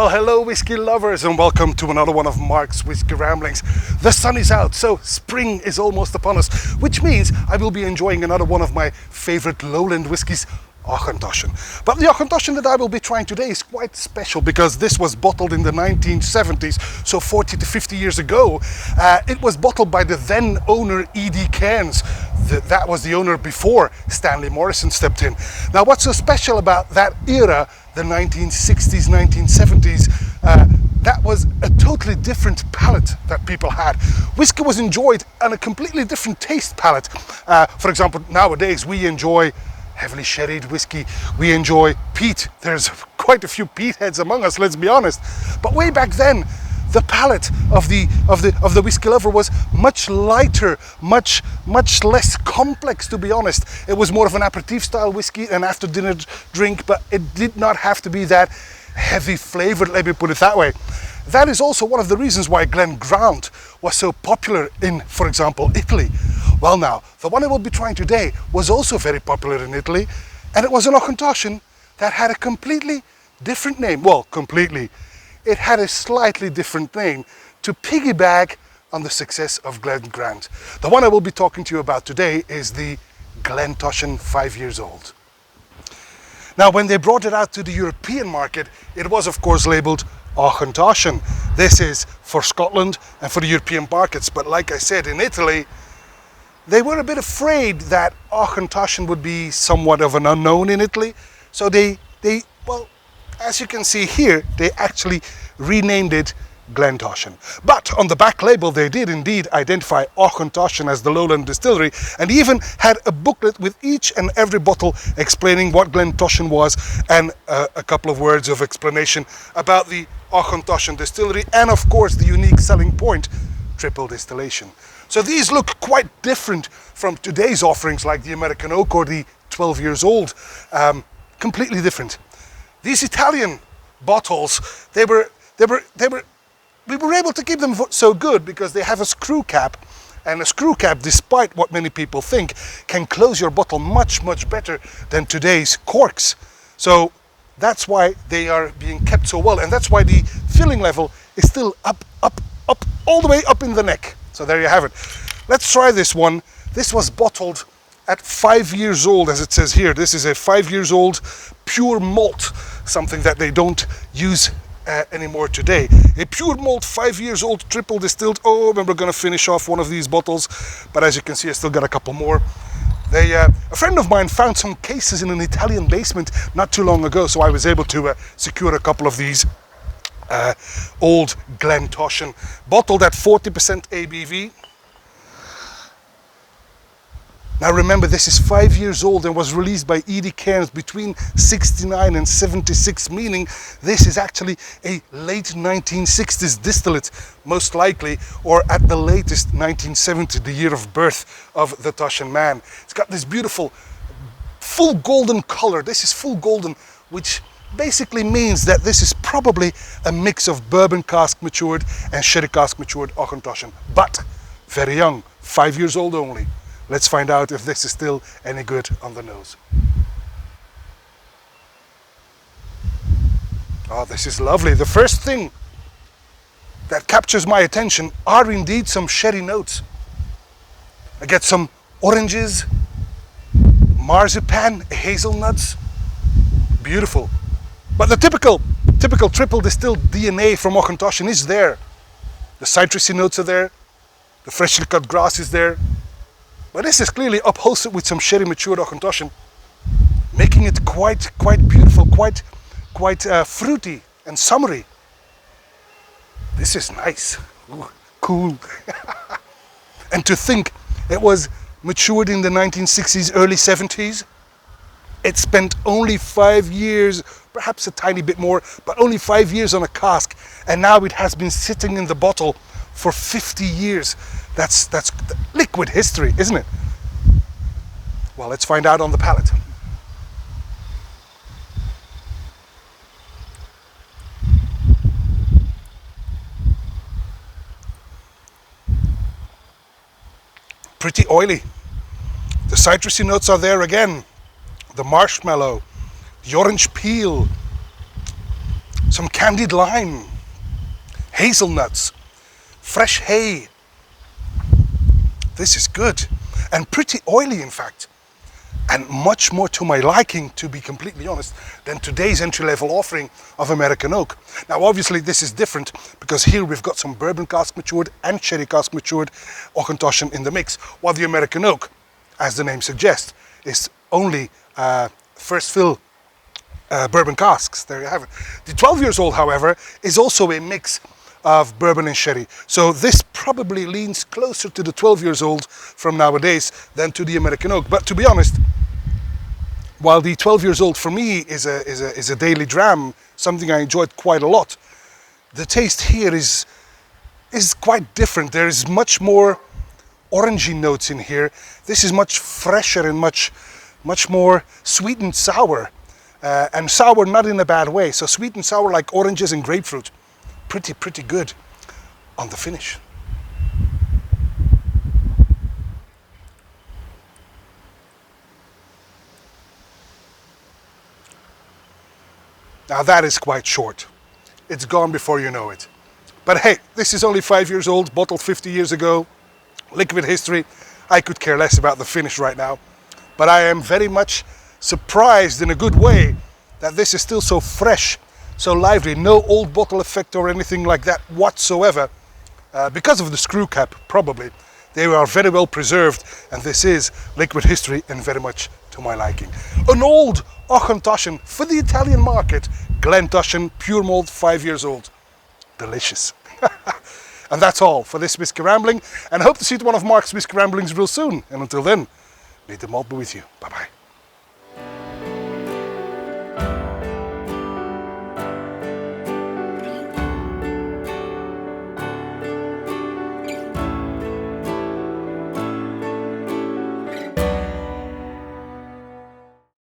Well, hello whiskey lovers and welcome to another one of Mark's Whiskey Ramblings. The sun is out, so spring is almost upon us, which means I will be enjoying another one of my favorite lowland whiskies, Auchentoshan. But the Auchentoshan that I will be trying today is quite special because this was bottled in the 1970s, so 40 to 50 years ago. It was bottled by the then owner E.D. Cairns. That was the owner before Stanley Morrison stepped in. Now, what's so special about that era, the 1960s, 1970s, that was a totally different palate that people had. Whiskey was enjoyed on a completely different taste palette. For example, nowadays we enjoy heavily sherried whiskey, we enjoy peat. There's quite a few peat heads among us, let's be honest. But way back then, the palate of the whiskey lover was much lighter, much less complex, to be honest. It was more of an aperitif style whiskey, an after dinner drink, but it did not have to be that heavy flavored, let me put it that way. That is also one of the reasons why Glen Grant was so popular in, for example, Italy. Well now, the one I will be trying today was also very popular in Italy, and it was an Auchentoshan that had a completely different name. Well, completely. It had a slightly different name to piggyback on the success of Glen Grant. The one I will be talking to you about today is the Glentoshan 5 years old. Now, when they brought it out to the European market, it was of course labeled Auchentoshan. This is for Scotland and for the European markets, but like I said, in Italy, they were a bit afraid that Auchentoshan would be somewhat of an unknown in Italy, so well, as you can see here, they actually renamed it Glentoshan. But on the back label, they did indeed identify Auchentoshan as the lowland distillery, and even had a booklet with each and every bottle explaining what Glentoshan was, and a couple of words of explanation about the Auchentoshan distillery, and of course the unique selling point, triple distillation. So these look quite different from today's offerings like the American Oak or the 12 years old. Completely different. These Italian bottles, we were able to keep them so good because they have a screw cap, and a screw cap, despite what many people think, can close your bottle much better than today's corks. So that's why they are being kept so well, and that's why the filling level is still up, all the way up in the neck. So there you have it. Let's try this one. This was bottled at 5 years old, as it says here. This is a 5 years old Pure Malt, something that they don't use anymore today. A Pure Malt 5 years old triple distilled. Oh, and we're going to finish off one of these bottles, but as you can see, I still got a couple more. A friend of mine found some cases in an Italian basement not too long ago, so I was able to secure a couple of these old Glentoshan, bottled at 40% ABV. Now remember, this is 5 years old and was released by E.D. Cairns between 69 and 76, meaning this is actually a late 1960s distillate, most likely, or at the latest 1970, the year of birth of the Toshan man. It's got this beautiful full golden color. This is full golden, which basically means that this is probably a mix of bourbon cask matured and sherry cask matured Auchentoshan, but very young, 5 years old only. Let's find out if this is still any good on the nose. Oh, this is lovely. The first thing that captures my attention are indeed some sherry notes. I get some oranges, marzipan, hazelnuts. Beautiful. But the typical triple distilled DNA from Auchentoshan is there. The citrusy notes are there. The freshly cut grass is there. But this is clearly upholstered with some sherry matured Auchentoshan, making it quite beautiful, quite fruity and summery. This is nice. Ooh, cool. And to think it was matured in the 1960s, early 70s. It spent only 5 years, perhaps a tiny bit more, but only 5 years on a cask, and now it has been sitting in the bottle for 50 years. That's liquid history, isn't it? Well, let's find out on the palate. Pretty oily. The citrusy notes are there again. The marshmallow, the orange peel, some candied lime, hazelnuts, fresh hay. This is good and pretty oily, in fact, and much more to my liking, to be completely honest, than today's entry-level offering of American oak. Now obviously this is different because here we've got some bourbon cask matured and sherry cask matured Auchentoshan in the mix, while the American oak, as the name suggests, is only first fill bourbon casks. There you have it. The 12 years old, however, is also a mix of bourbon and sherry. So this probably leans closer to the 12 years old from nowadays than to the American oak. But to be honest, while the 12 years old for me is a daily dram, something I enjoyed quite a lot, the taste here is quite different. There is much more orangey notes in here. This is much fresher and much more sweet and sour. And sour not in a bad way. So sweet and sour like oranges and grapefruit. Pretty good on the finish. Now that is quite short. It's gone before you know it. But hey, this is only 5 years old, bottled 50 years ago, liquid history. I could care less about the finish right now. But I am very much surprised in a good way that this is still so fresh, so lively, no old bottle effect or anything like that whatsoever. Because of the screw cap, probably. They are very well preserved, and this is liquid history and very much to my liking. An old Auchentoshan for the Italian market, Glentoshan, pure malt, 5 years old. Delicious. And that's all for this Whisky Rambling, and I hope to see you at one of Mark's Whisky Ramblings real soon. And until then, may the malt be with you. Bye bye.